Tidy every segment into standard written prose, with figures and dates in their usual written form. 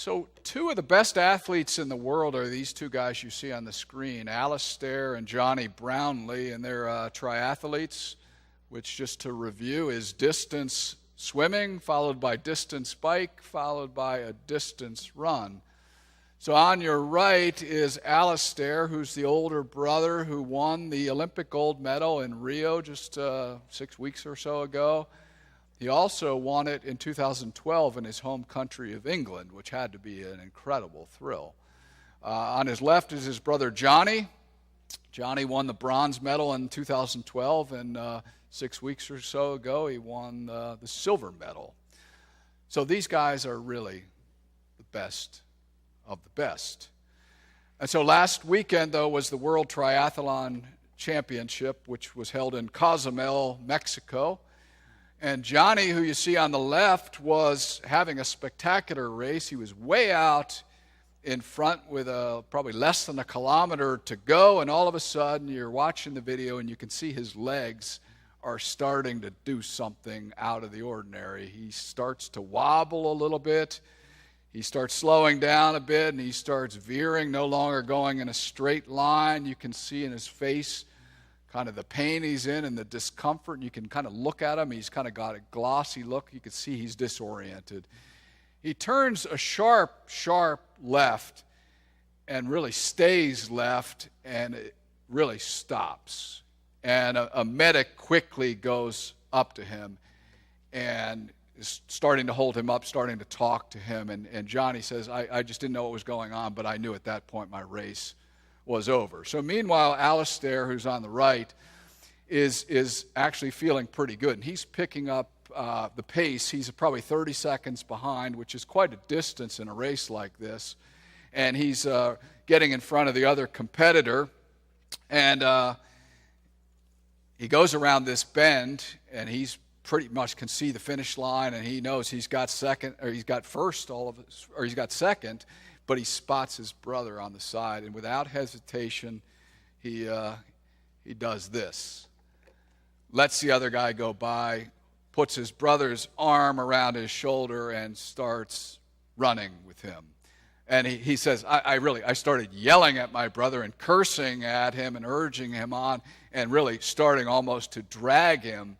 So two of the best athletes in the world are these two guys you see on the screen, Alistair and Johnny Brownlee, and they're triathletes, which, just to review, is distance swimming, followed by distance bike, followed by a distance run. So on your right is Alistair, who's the older brother who won the Olympic gold medal in Rio just 6 weeks or so ago. He also won it in 2012 in his home country of England, which had to be an incredible thrill. On his left is his brother Johnny. Johnny won the bronze medal in 2012, and 6 weeks or so ago he won the silver medal. So these guys are really the best of the best. And so last weekend, though, was the World Triathlon Championship, which was held in Cozumel, Mexico. And Johnny, who you see on the left, was having a spectacular race. He was way out in front with probably less than a kilometer to go, and all of a sudden you're watching the video and you can see his legs are starting to do something out of the ordinary. He starts to wobble a little bit. He starts slowing down a bit, and he starts veering, no longer going in a straight line. You can see in his face kind of the pain he's in and the discomfort, and you can kind of look at him. He's kind of got a glossy look. You can see he's disoriented. He turns a sharp left and really stays left, and it really stops. And a medic quickly goes up to him and is starting to hold him up, starting to talk to him. And Johnny says, I just didn't know what was going on, but I knew at that point my race was over. So meanwhile, Alistair, who's on the right, is actually feeling pretty good. And he's picking up the pace. He's probably 30 seconds behind, which is quite a distance in a race like this. And he's getting in front of the other competitor. And he goes around this bend, and he's pretty much can see the finish line, and he knows he's got second, or he's got first, or he's got second, but he spots his brother on the side, and without hesitation, he does this. Lets the other guy go by, puts his brother's arm around his shoulder, and starts running with him. And he says, I started yelling at my brother and cursing at him and urging him on, and really starting almost to drag him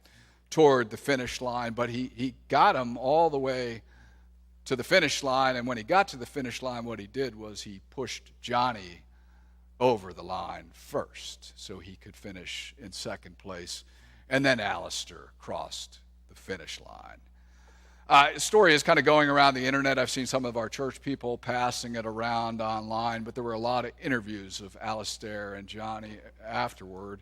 toward the finish line, but he got him all the way to the finish line, and when he got to the finish line, what he did was he pushed Johnny over the line first so he could finish in second place, and then Alistair crossed the finish line. The story is kind of going around the internet. I've seen some of our church people passing it around online, but there were a lot of interviews of Alistair and Johnny afterward.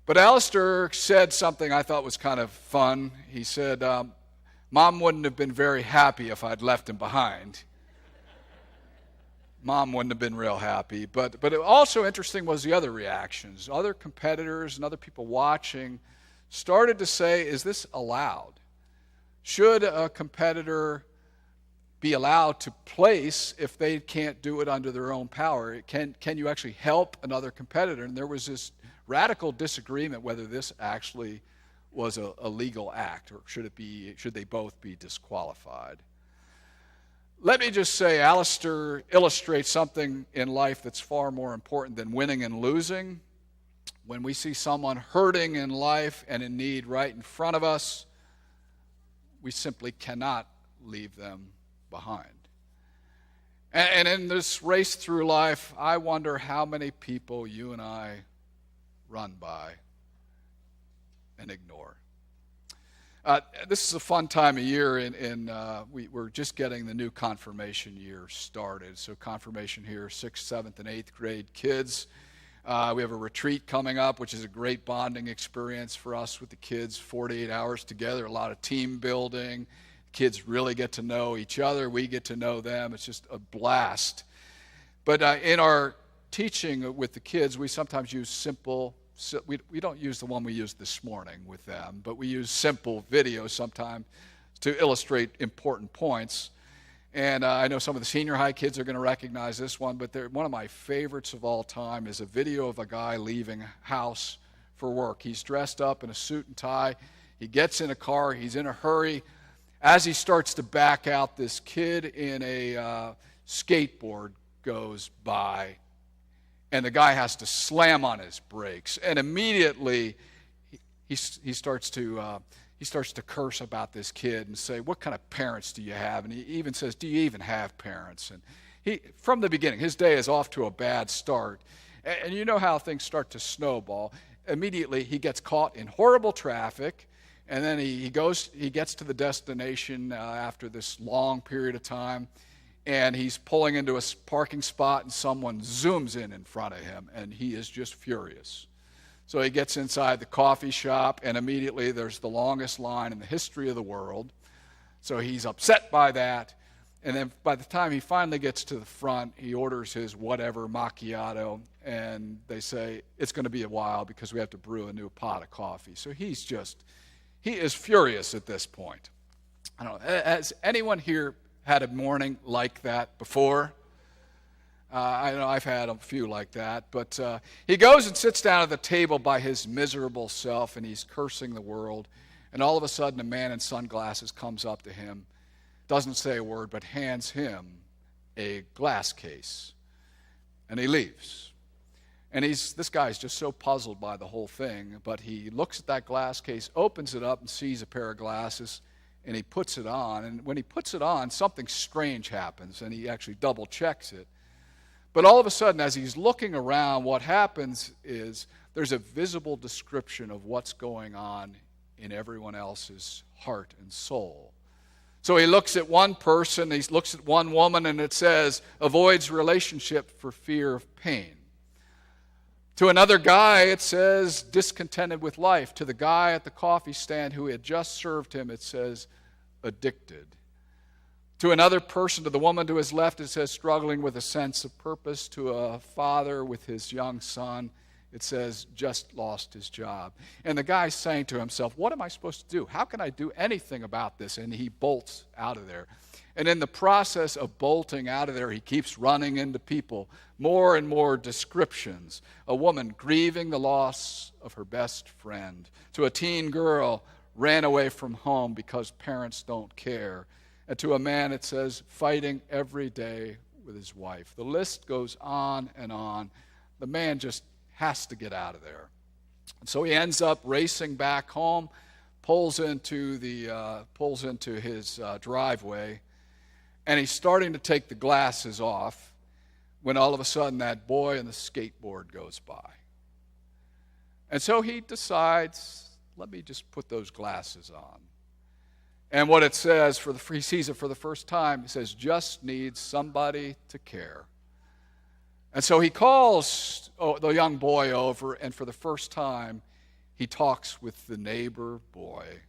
But Alistair said something I thought was kind of fun. He said, Mom wouldn't have been very happy if I'd left him behind. Mom wouldn't have been real happy. But also interesting was the other reactions. Other competitors and other people watching started to say, is this allowed? Should a competitor be allowed to place if they can't do it under their own power? Can you actually help another competitor? And there was this radical disagreement whether this actually was a legal act, or should they both be disqualified. Let me just say, Alistair illustrates something in life that's far more important than winning and losing. When we see someone hurting in life and in need right in front of us, we simply cannot leave them behind. And in this race through life, I wonder how many people you and I run by and ignore. This is a fun time of year, and we're just getting the new confirmation year started. So confirmation here, 6th, 7th, and 8th grade kids. We have a retreat coming up, which is a great bonding experience for us with the kids, 48 hours together, a lot of team building. Kids really get to know each other. We get to know them. It's just a blast. But in our teaching with the kids, we sometimes use we don't use the one we used this morning with them, but we use simple videos sometimes to illustrate important points. And I know some of the senior high kids are going to recognize this one, but one of my favorites of all time is a video of a guy leaving house for work. He's dressed up in a suit and tie. He gets in a car. He's in a hurry. As he starts to back out, this kid in a skateboard goes by, and the guy has to slam on his brakes, and immediately he starts to curse about this kid and say, "What kind of parents do you have?" And he even says, "Do you even have parents?" And from the beginning, his day is off to a bad start. And you know how things start to snowball. Immediately, he gets caught in horrible traffic, and then he gets to the destination after this long period of time, and he's pulling into a parking spot, and someone zooms in front of him, and he is just furious. So he gets inside the coffee shop, and immediately there's the longest line in the history of the world. So he's upset by that, and then by the time he finally gets to the front, he orders his whatever macchiato, and they say, "It's going to be a while because we have to brew a new pot of coffee." So he is furious at this point. I don't know, has anyone here had a morning like that before? I know I've had a few like that, but he goes and sits down at the table by his miserable self, and he's cursing the world, and all of a sudden a man in sunglasses comes up to him, doesn't say a word, but hands him a glass case, and he leaves. And this guy's just so puzzled by the whole thing, but he looks at that glass case, opens it up, and sees a pair of glasses, and he puts it on. And when he puts it on, something strange happens, and he actually double checks it. But all of a sudden, as he's looking around, what happens is there's a visible description of what's going on in everyone else's heart and soul. So he looks at one person, he looks at one woman, and it says, "Avoids relationship for fear of pain." To another guy, it says, "Discontented with life." To the guy at the coffee stand who had just served him, it says, "Addicted." To another person, to the woman to his left, it says, "Struggling with a sense of purpose." To a father with his young son, it says, "Just lost his job." And the guy's saying to himself, "What am I supposed to do? How can I do anything about this?" And he bolts out of there. And in the process of bolting out of there, he keeps running into people, more and more descriptions. A woman grieving the loss of her best friend. To a teen girl, ran away from home because parents don't care. And to a man, it says, fighting every day with his wife. The list goes on and on. The man just has to get out of there. And so he ends up racing back home, pulls into his driveway, and he's starting to take the glasses off when all of a sudden that boy in the skateboard goes by. And so he decides, let me just put those glasses on. And what it says, he sees it for the first time, it says, "Just needs somebody to care." And so he calls the young boy over, and for the first time, he talks with the neighbor boy.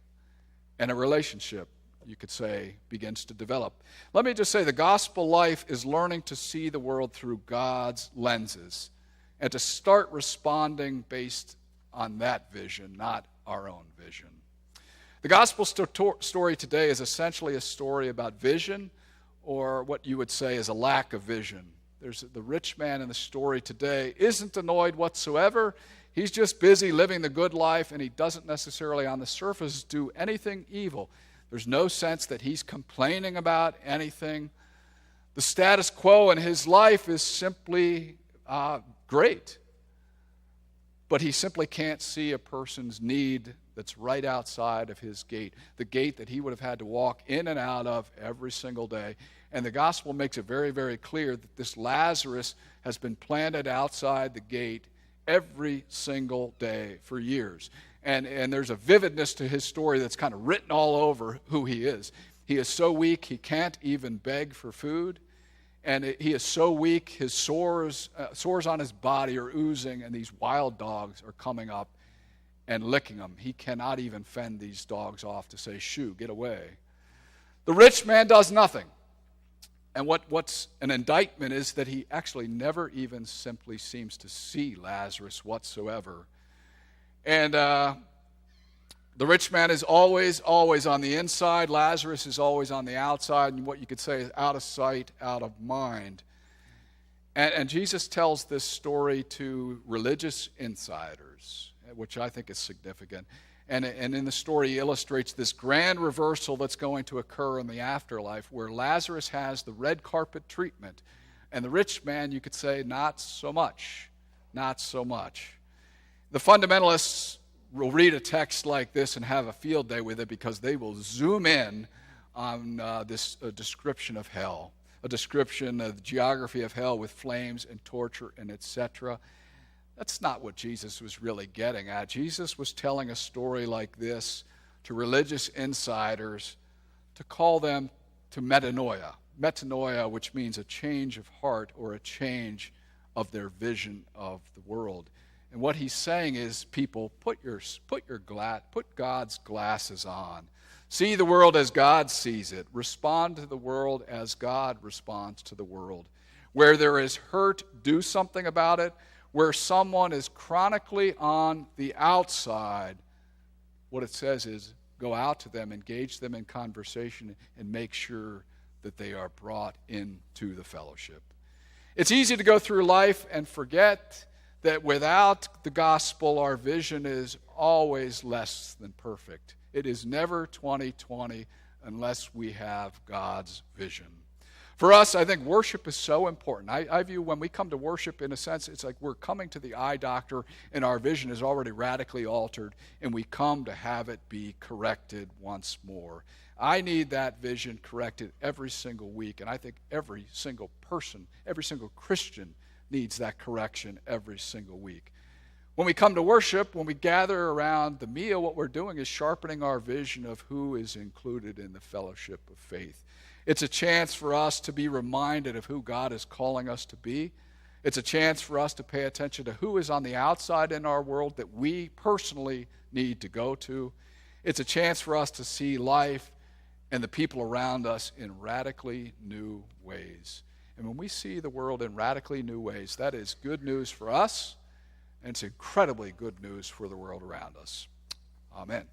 And a relationship, you could say, begins to develop. Let me just say, the gospel life is learning to see the world through God's lenses and to start responding based on that vision, not our own vision. The gospel story today is essentially a story about vision, or what you would say is a lack of vision. There's the rich man in the story today isn't annoyed whatsoever. He's just busy living the good life, and he doesn't necessarily on the surface do anything evil. There's no sense that he's complaining about anything. The status quo in his life is simply great. But he simply can't see a person's need that's right outside of his gate, the gate that he would have had to walk in and out of every single day. And the gospel makes it very, very clear that this Lazarus has been planted outside the gate every single day for years. And there's a vividness to his story that's kind of written all over who he is. He is so weak, he can't even beg for food. And he is so weak, his sores on his body are oozing, and these wild dogs are coming up and licking him. He cannot even fend these dogs off to say, "Shoo, get away." The rich man does nothing. And what's an indictment is that he actually never even simply seems to see Lazarus whatsoever. And the rich man is always on the inside. Lazarus is always on the outside, and what you could say is out of sight, out of mind. And Jesus tells this story to religious insiders, which I think is significant. And in the story, he illustrates this grand reversal that's going to occur in the afterlife, where Lazarus has the red carpet treatment, and the rich man, you could say, not so much. Not so much. The fundamentalists will read a text like this and have a field day with it because they will zoom in on this description of hell, a description of the geography of hell with flames and torture and etc. That's not what Jesus was really getting at. Jesus was telling a story like this to religious insiders to call them to metanoia. Metanoia, which means a change of heart or a change of their vision of the world. And what he's saying is, people, put God's glasses on. See the world as God sees it. Respond to the world as God responds to the world. Where there is hurt, do something about it. Where someone is chronically on the outside, what it says is, go out to them, engage them in conversation, and make sure that they are brought into the fellowship. It's easy to go through life and forget that without the gospel, our vision is always less than perfect. It is never 2020 unless we have God's vision. For us, I think worship is so important. I view when we come to worship, in a sense, it's like we're coming to the eye doctor and our vision is already radically altered, and we come to have it be corrected once more. I need that vision corrected every single week, and I think every single person, every single Christian needs that correction every single week. When we come to worship, when we gather around the meal, what we're doing is sharpening our vision of who is included in the fellowship of faith. It's a chance for us to be reminded of who God is calling us to be. It's a chance for us to pay attention to who is on the outside in our world that we personally need to go to. It's a chance for us to see life and the people around us in radically new ways. And when we see the world in radically new ways, that is good news for us, and it's incredibly good news for the world around us. Amen.